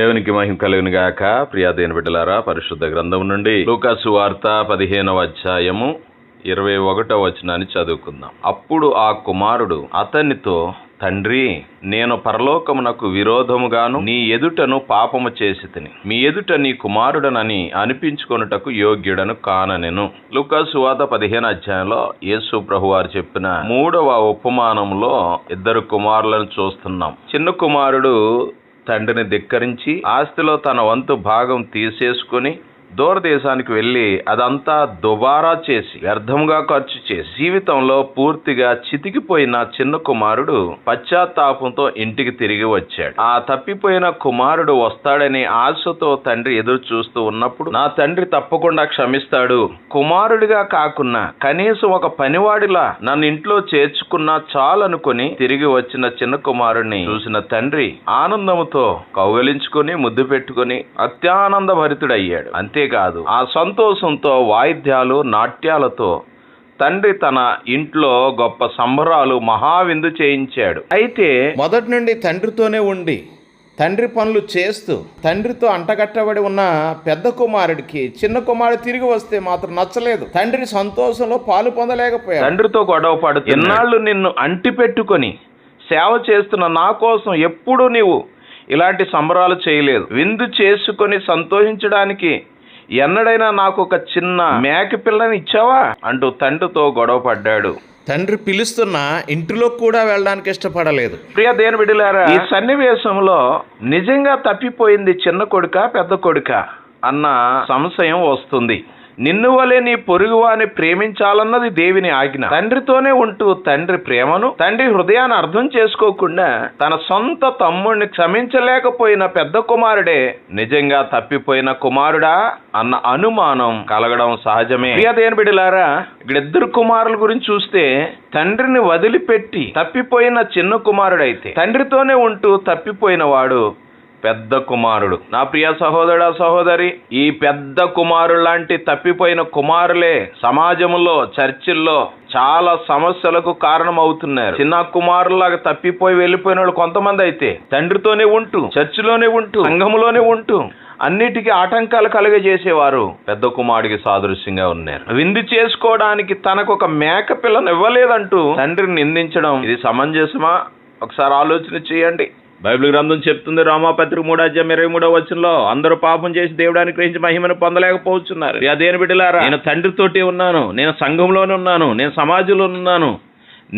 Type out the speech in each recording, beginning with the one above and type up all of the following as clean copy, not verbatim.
దేవునికి మహిమ కలుగును గాక. ప్రియా దేవుని బిడ్డలారా, పరిశుద్ధ గ్రంథం నుండి లూకా సువార్త 15వ అధ్యాయము 21వ వచనాన్ని చదువుకుందాం. అప్పుడు ఆ కుమారుడు అతనితో, తండ్రి, నేను పరలోకమునకు విరోధముగాను నీ ఎదుటను పాపము చేసి తిని మీ ఎదుట నీ కుమారుడనని అనిపించుకొనుటకు యోగ్యుడను కాననెను. లూకా సువార్త 15వ అధ్యాయంలో యేసు ప్రభువారు చెప్పిన 3వ ఉపమానంలో ఇద్దరు కుమారులను చూస్తున్నాం. చిన్న కుమారుడు తండ్రిని ధిక్కరించి ఆస్తిలో తన వంతు భాగం తీసేసుకుని దూరదేశానికి వెళ్ళి అదంతా దుబారా చేసి వ్యర్థంగా ఖర్చు చేసి జీవితంలో పూర్తిగా చితికిపోయిన చిన్న కుమారుడు పశ్చాత్తాపంతో ఇంటికి తిరిగి వచ్చాడు. ఆ తప్పిపోయిన కుమారుడు వస్తాడని ఆశతో తండ్రి ఎదురు చూస్తూ ఉన్నప్పుడు, నా తండ్రి తప్పకుండా క్షమిస్తాడు, కుమారుడిగా కాకున్నా కనీసం ఒక పనివాడిలా నన్ను ఇంట్లో చేర్చుకున్నా చాలనుకుని తిరిగి వచ్చిన చిన్న కుమారుడిని చూసిన తండ్రి ఆనందముతో కౌగలించుకొని ముద్దు పెట్టుకుని అత్యానంద భరితుడయ్యాడు. అంతేకాదు, ఆ సంతోషంతో వాయిద్యాలు నాట్యాలతో తండ్రి తన ఇంట్లో గొప్ప సంబరాలు మహావిందు చేయించాడు. అయితే మొదటి నుండి తండ్రితోనే ఉండి తండ్రి పనులు చేస్తూ తండ్రితో అంటగట్టబడి ఉన్న పెద్ద కుమారుడికి చిన్న కుమారుడు తిరిగి వస్తే మాత్రం నచ్చలేదు. తండ్రి సంతోషంలో పాలు పొందలేకపోయాడు. తండ్రితో గొడవ పడుతూ, ఎన్నాళ్ళు నిన్ను అంటి పెట్టుకొని సేవ చేస్తున్న నా కోసం ఎప్పుడూ నీవు ఇలాంటి సంబరాలు చేయలేదు, విందు చేసుకొని సంతోషించడానికి ఎన్నడైనా నాకు ఒక చిన్న మేక పిల్లని ఇచ్చావా అంటూ తండ్రితో గొడవ పడ్డాడు. తండ్రి పిలుస్తున్నా ఇంటిలో కూడా వెళ్ళడానికి ఇష్టపడలేదు. ప్రియ దేవుని బిడ్డలారా, ఈ సన్నివేశంలో నిజంగా తప్పిపోయింది చిన్న కొడుకా పెద్ద కొడుకా అన్న సంశయం వస్తుంది. నిన్ను వలె నీ పొరుగువాని ప్రేమించాలన్నది దేవుని ఆజ్ఞ. తండ్రితోనే ఉంటూ తండ్రి ప్రేమను, తండ్రి హృదయాన్ని అర్థం చేసుకోకుండా తన సొంత తమ్ముడిని క్షమించలేకపోయిన పెద్ద కుమారుడే నిజంగా తప్పిపోయిన కుమారుడా అన్న అనుమానం కలగడం సహజమే. ప్రియ దేవుని బిడ్డలారా, ఇక్కడ ఇద్దరు కుమారుల గురించి చూస్తే, తండ్రిని వదిలిపెట్టి తప్పిపోయిన చిన్న కుమారుడైతే తండ్రితోనే ఉంటూ తప్పిపోయిన వాడు పెద్ద కుమారుడు. నా ప్రియ సహోదరా సహోదరి, ఈ పెద్ద కుమారుడు లాంటి తప్పిపోయిన కుమారులే సమాజంలో చర్చిల్లో చాలా సమస్యలకు కారణం అవుతున్నారు. చిన్న కుమారులాగా తప్పిపోయి వెళ్ళిపోయిన వాళ్ళు కొంతమంది అయితే తండ్రితోనే ఉంటూ చర్చిలోనే ఉంటూ సంఘములోనే ఉంటూ అన్నిటికీ ఆటంకాలు కలుగజేసేవారు పెద్ద కుమారుడికి సాదృశ్యంగా ఉన్నారు. విందు చేసుకోవడానికి తనకు ఒక మేక పిల్లను ఇవ్వలేదంటూ తండ్రిని నిందించడం ఇది సమంజసమా? ఒకసారి ఆలోచన చేయండి. బైబిల్ గ్రంథం చెప్తుంది, రోమాపత్రిక 3:23 వచనంలో, అందరూ పాపం చేసి దేవుడానికి గ్రహించి మహిమను పొందలేకపోతున్నారు. దేని బిడ్డలారా, నేను తండ్రితోటి ఉన్నాను, నేను సంఘంలోనే ఉన్నాను, నేను సమాజంలో ఉన్నాను,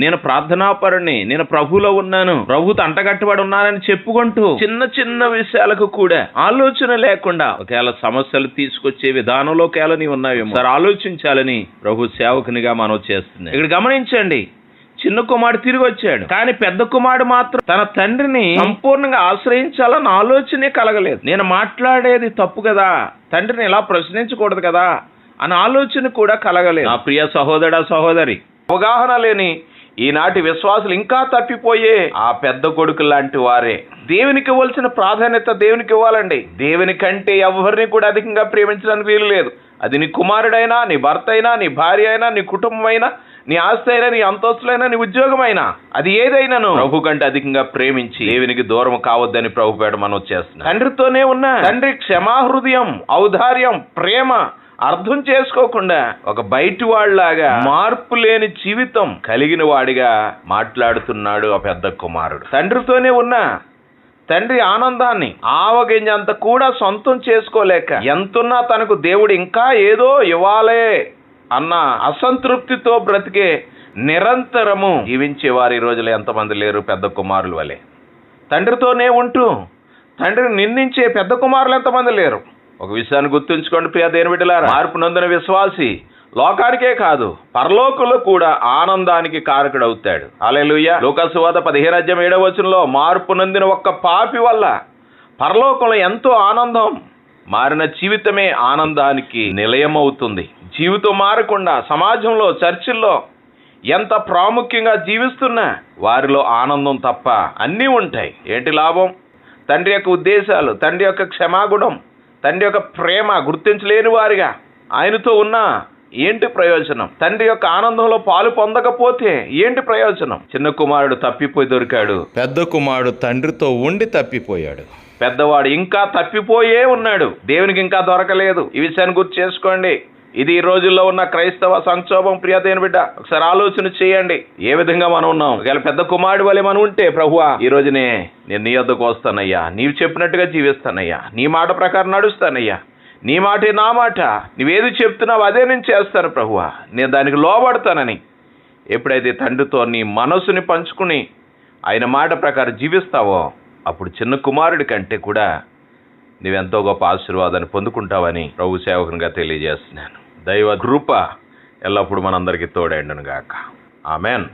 నేను ప్రార్థనాపరుని, నేను ప్రభువులో ఉన్నాను, ప్రభువుతో అంటగట్టబడి ఉన్నానని చెప్పుకుంటూ చిన్న చిన్న విషయాలకు కూడా ఆలోచన లేకుండా ఒకవేళ సమస్యలు తీసుకొచ్చే విధానంలో ఒకవేళ నీవు ఉన్నావేమో సార్ ఆలోచించాలని ప్రభు సేవకునిగా మనం చేస్తున్నాం. ఇక్కడ గమనించండి, చిన్న కుమారుడు తిరిగి వచ్చాడు, కానీ పెద్ద కుమారుడు మాత్రం తన తండ్రిని సంపూర్ణంగా ఆశ్రయించాలన్న ఆలోచనే కలగలేదు. నేను మాట్లాడేది తప్పు కదా, తండ్రిని ఇలా ప్రశ్నించకూడదు కదా అన్న ఆలోచన కూడా కలగలేదు. నా ప్రియ సహోదరా సహోదరి, అవగాహన లేని ఈనాటి విశ్వాసులు ఇంకా తప్పిపోయే ఆ పెద్ద కొడుకు లాంటి వారే. దేవునికి ఇవ్వాల్సిన ప్రాధాన్యత దేవునికి ఇవ్వాలండి. దేవుని కంటే ఎవరిని కూడా అధికంగా ప్రేమించడానికి వీలు లేదు. అది నీ కుమారుడైనా, నీ భర్త అయినా, నీ భార్య అయినా, నీ కుటుంబం అయినా, నీ ఆస్తి అయినా, నీ అంతస్తులైనా, నీ ఉద్యోగం అయినా, అది ఏదైనాను ప్రభు కంటే అధికంగా ప్రేమించి దేవునికి దూరం కావద్దని ప్రభు పేట మనం చేస్తున్నాం. తండ్రితోనే ఉన్న తండ్రి క్షమాహృదయం, ఔదార్యం, ప్రేమ అర్థం చేసుకోకుండా ఒక బయటి వాళ్ళలాగా మార్పు లేని జీవితం కలిగిన వాడిగా మాట్లాడుతున్నాడు ఆ పెద్ద కుమారుడు. తండ్రితోనే ఉన్న తండ్రి ఆనందాన్ని ఆవగింజంత కూడా సొంతం చేసుకోలేక ఎంతున్నా తనకు దేవుడు ఇంకా ఏదో ఇవ్వాలే అన్న అసంతృప్తితో బ్రతికే నిరంతరము జీవించే వారు ఈ రోజులో ఎంతమంది లేరు పెద్ద కుమారుల వలె. తండ్రితోనే ఉంటూ తండ్రిని నిందించే పెద్ద కుమారులు ఎంతమంది లేరు. ఒక విషయాన్ని గుర్తుంచుకోండి ప్రియ దేవుని బిడ్డలారా, మార్పు నొందిన విశ్వాసి లోకానికే కాదు పరలోకంలో కూడా ఆనందానికి కారకుడవుతాడు. హల్లెలూయా. లూకా సువార్త 15:7 వచనంలో, మార్పు నొందిన ఒక్క పాపి వల్ల పరలోకంలో ఎంతో ఆనందం, మారిన జీవితమే ఆనందానికి నిలయమవుతుంది. జీవితం మారకుండా సమాజంలో చర్చిల్లో ఎంత ప్రాముఖ్యంగా జీవిస్తున్నా వారిలో ఆనందం తప్ప అన్నీ ఉంటాయి. ఏంటి లాభం? తండ్రి యొక్క ఉద్దేశాలు, తండ్రి యొక్క క్షమాగుణం, తండ్రి యొక్క ప్రేమ గుర్తించలేని వారిగా ఆయనతో ఉన్నా ఏంటి ప్రయోజనం? తండ్రి యొక్క ఆనందంలో పాలు పొందకపోతే ఏంటి ప్రయోజనం? చిన్న కుమారుడు తప్పిపోయి దొరికాడు, పెద్ద కుమారుడు తండ్రితో ఉండి తప్పిపోయాడు. పెద్దవాడు ఇంకా తప్పిపోయే ఉన్నాడు, దేవునికి ఇంకా దొరకలేదు. ఈ విషయాన్ని గుర్తు చేసుకోండి. ఇది ఈ రోజుల్లో ఉన్న క్రైస్తవ సంక్షోభం. ప్రియతైన బిడ్డ, ఒకసారి ఆలోచన చేయండి, ఏ విధంగా మనం ఉన్నాం. ఒకవేళ పెద్ద కుమారుడు వలె మనం ఉంటే, ప్రభువా ఈ రోజునే నేను నీ వద్దకు వస్తానయ్యా, నీవు చెప్పినట్టుగా జీవిస్తానయ్యా, నీ మాట ప్రకారం నడుస్తానయ్యా, నీ మాటే నా మాట, నువ్వేది చెప్తున్నావు అదే నేను చేస్తాను ప్రభువా, నేను దానికి లోబడతానని ఎప్పుడైతే తండ్రితో నీ మనసుని పంచుకుని ఆయన మాట ప్రకారం జీవిస్తావో, అప్పుడు చిన్న కుమారుడి కంటే కూడా నీవెంతో గొప్ప ఆశీర్వాదాన్ని పొందుకుంటావని ప్రభు సేవకునిగా తెలియజేస్తున్నాను. దైవ కృప ఎల్లప్పుడూ మనందరికీ తోడైండును గాక. ఆమెన్.